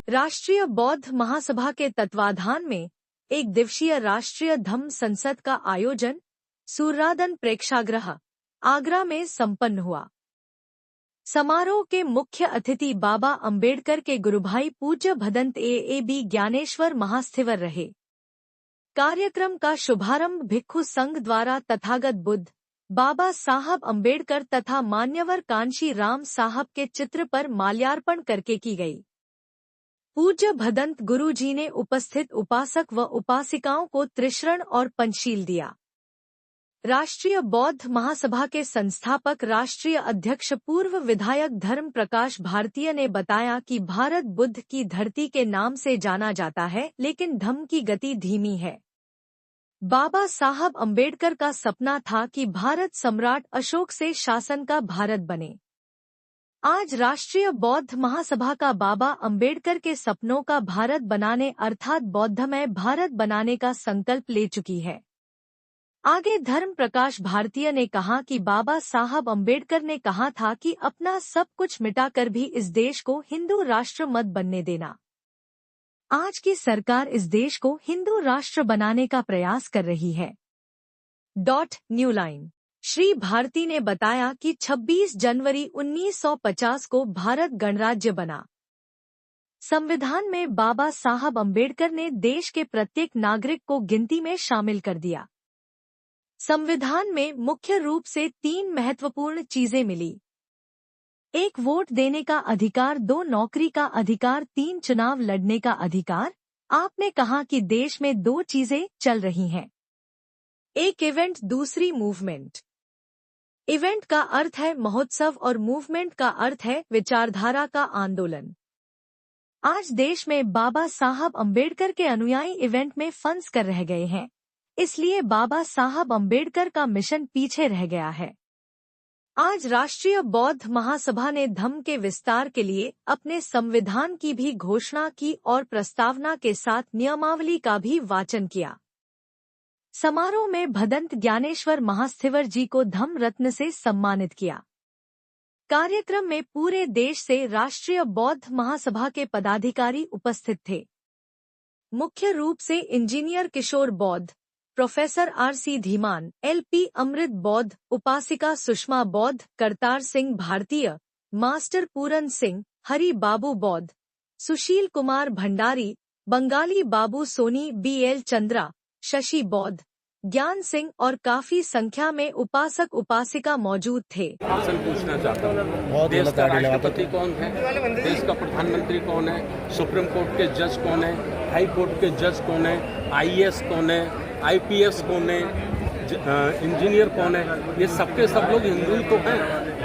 राष्ट्रीय बौद्ध महासभा के तत्वाधान में एक दिवसीय राष्ट्रीय धम्म संसद का आयोजन सूर्यदान प्रेक्षागृह आगरा में संपन्न हुआ। समारोह के मुख्य अतिथि बाबा अंबेडकर के गुरुभाई पूज्य भदंत ए.बी. ज्ञानेश्वर महास्थिवर रहे। कार्यक्रम का शुभारंभ भिक्खु संघ द्वारा तथागत बुद्ध, बाबा साहब अंबेडकर तथा मान्यवर कांशी राम साहब के चित्र पर माल्यार्पण करके की गई। पूज्य भदंत गुरुजी ने उपस्थित उपासक व उपासिकाओं को त्रिशरण और पंचशील दिया। राष्ट्रीय बौद्ध महासभा के संस्थापक राष्ट्रीय अध्यक्ष पूर्व विधायक धर्म प्रकाश भारतीय ने बताया कि भारत बुद्ध की धरती के नाम से जाना जाता है, लेकिन धम्म की गति धीमी है। बाबा साहब अंबेडकर का सपना था कि भारत सम्राट अशोक से शासन का भारत बने। आज राष्ट्रीय बौद्ध महासभा का बाबा अंबेडकर के सपनों का भारत बनाने अर्थात बौद्धमय भारत बनाने का संकल्प ले चुकी है। आगे धर्म प्रकाश भारतीय ने कहा कि बाबा साहब अंबेडकर ने कहा था कि अपना सब कुछ मिटाकर भी इस देश को हिंदू राष्ट्र मत बनने देना। आज की सरकार इस देश को हिंदू राष्ट्र बनाने का प्रयास कर रही है। न्यू लाइन श्री भारती ने बताया कि 26 जनवरी 1950 को भारत गणराज्य बना। संविधान में बाबा साहब अंबेडकर ने देश के प्रत्येक नागरिक को गिनती में शामिल कर दिया। संविधान में मुख्य रूप से 3 महत्वपूर्ण चीजें मिली। 1 वोट देने का अधिकार, 2 नौकरी का अधिकार, 3 चुनाव लड़ने का अधिकार। आपने कहा कि देश में 2 चीजें चल रही हैं। एक इवेंट, दूसरी मूवमेंट। इवेंट का अर्थ है महोत्सव और मूवमेंट का अर्थ है विचारधारा का आंदोलन। आज देश में बाबा साहब अंबेडकर के अनुयायी इवेंट में फंस कर रह गए हैं, इसलिए बाबा साहब अंबेडकर का मिशन पीछे रह गया है। आज राष्ट्रीय बौद्ध महासभा ने धम्म के विस्तार के लिए अपने संविधान की भी घोषणा की और प्रस्तावना के साथ नियमावली का भी वाचन किया। समारोह में भदंत ज्ञानेश्वर महास्थिवर जी को धम्म रत्न से सम्मानित किया। कार्यक्रम में पूरे देश से राष्ट्रीय बौद्ध महासभा के पदाधिकारी उपस्थित थे। मुख्य रूप से इंजीनियर किशोर बौद्ध, प्रोफेसर आर.सी. धीमान, एल.पी. अमृत बौद्ध, उपासिका सुषमा बौद्ध, करतार सिंह भारतीय, मास्टर पूरन सिंह, हरि बाबू बौद्ध, सुशील कुमार भंडारी, बंगाली बाबू सोनी, बी.एल. चंद्रा, शशि बौद्ध, ज्ञान सिंह और काफी संख्या में उपासक उपासिका मौजूद थे। प्रश्न पूछना चाहता हूँ, देश का राष्ट्रपति कौन है, देश का प्रधानमंत्री कौन है, सुप्रीम कोर्ट के जज कौन है, हाई कोर्ट के जज कौन है, आईएएस कौन है, आईपीएस कौन है, इंजीनियर कौन है? ये सबके सब लोग हिंदू ही तो हैं।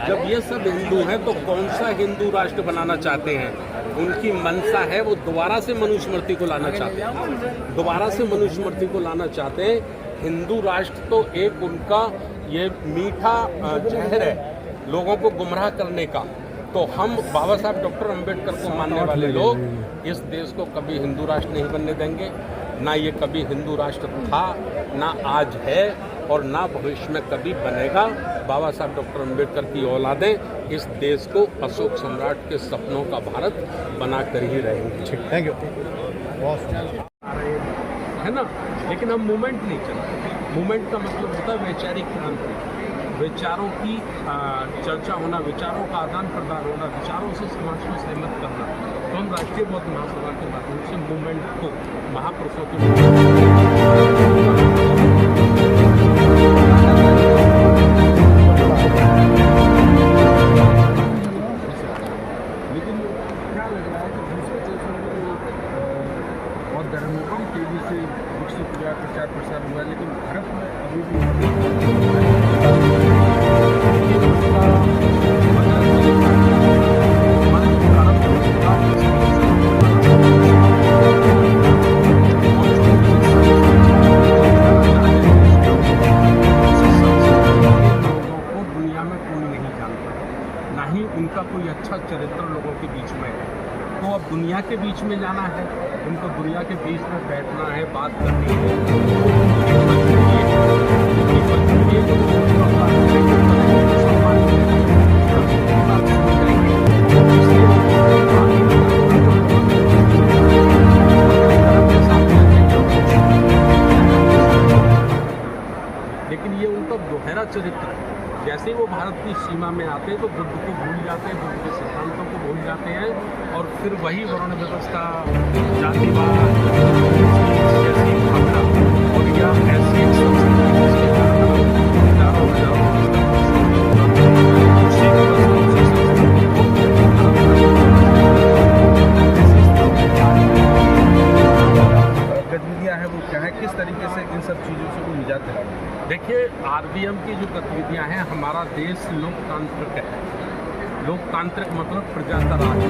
जब ये सब हिंदू हैं तो कौन सा हिंदू राष्ट्र बनाना चाहते हैं? उनकी मंशा है वो दोबारा से मनुस्मृति को लाना चाहते हैं, दोबारा से मनुस्मृति को लाना चाहते हैं। हिंदू राष्ट्र तो एक उनका ये मीठा जहर है लोगों को गुमराह करने का। तो हम बाबा साहब डॉक्टर अंबेडकर को मानने वाले लोग इस देश को कभी हिंदू राष्ट्र नहीं बनने देंगे। ना ये कभी हिंदू राष्ट्र था, ना आज है और ना भविष्य में कभी बनेगा। बाबा साहब डॉक्टर अंबेडकर की औलादें इस देश को अशोक सम्राट के सपनों का भारत बनाकर ही रहेंगे। Thank you. है ना, लेकिन हम मूवमेंट नहीं चलाते। मूवमेंट का मतलब होता है वैचारिक क्रांति, विचारों की चर्चा होना, विचारों का आदान प्रदान होना, विचारों से समाज को सहमत करना। तो हम राष्ट्रीय बौद्ध महासभा के माध्यम से मूवमेंट को महापुरुषों के तेजी से विकसित हुआ, प्रचार प्रसार हुआ, लेकिन भारत में अभी भी दुनिया में कोई नहीं जानता, ना ही उनका कोई अच्छा चरित्र लोगों के बीच में है। तो अब दुनिया के बीच में जाना है, उनको दुनिया के बीच में बैठना है, बात करनी है। लेकिन ये उनका दोहरा चरित्र है। जैसे ही वो भारत की सीमा में आते हैं तो बुद्ध को भूल जाते हैं, बुद्ध के सिद्धांतों को भूल जाते हैं और फिर वही वर्ण व्यवस्था, जातिवाद जैसी भावना और या ऐसी एक संस्कृति जिसके कारण हजारों गतिविधियाँ हैं वो क्या है, किस तरीके से इन सब चीज़ों से वो निजात दिलाएंगे? देखिए, आरबीएम की जो गतिविधियां हैं, हमारा देश लोकतांत्रिक है। लोकतांत्रिक मतलब प्रजा का राज।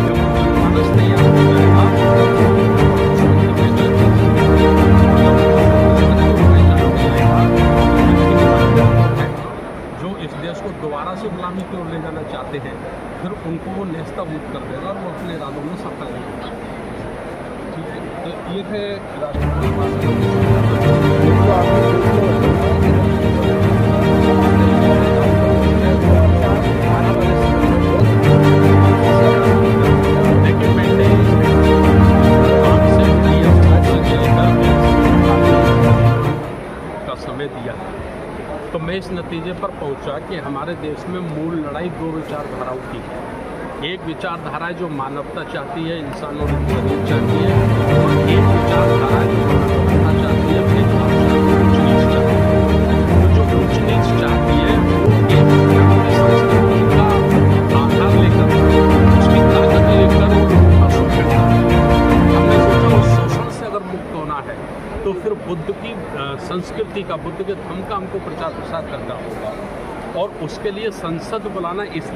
तो जनमानस तैयार हो जाएगा जो इस देश को दोबारा से गुलामी की ओर ले जाना चाहते हैं, फिर उनको वो नेस्तनाबूद कर देगा और वो अपने इरादों में सफल नहीं होगा। ठीक है, तो ये थे देखिए, मैंने आपसे का समय दिया तो मैं इस नतीजे पर पहुंचा कि हमारे देश में मूल लड़ाई दो विचारधाराओं की है। एक विचारधारा है जो मानवता चाहती है, इंसानों की जरूरत चाहती है, और एक विचारधारा है जो मानवता चाहती है, अपने ऊंच नीच चाहती है। तो जो ऊंच नीच चाहती है वो एक अपनी संस्कृति का आधार लेकर, उसकी ताकत लेकर वो लोगों का शोषण करती है। हमने सोचा उस शोषण से अगर मुक्त होना है तो फिर बुद्ध की संस्कृति का, बुद्ध के धर्म का हमको प्रचार प्रसार करना होगा और उसके लिए संसद बुलाना इसलिए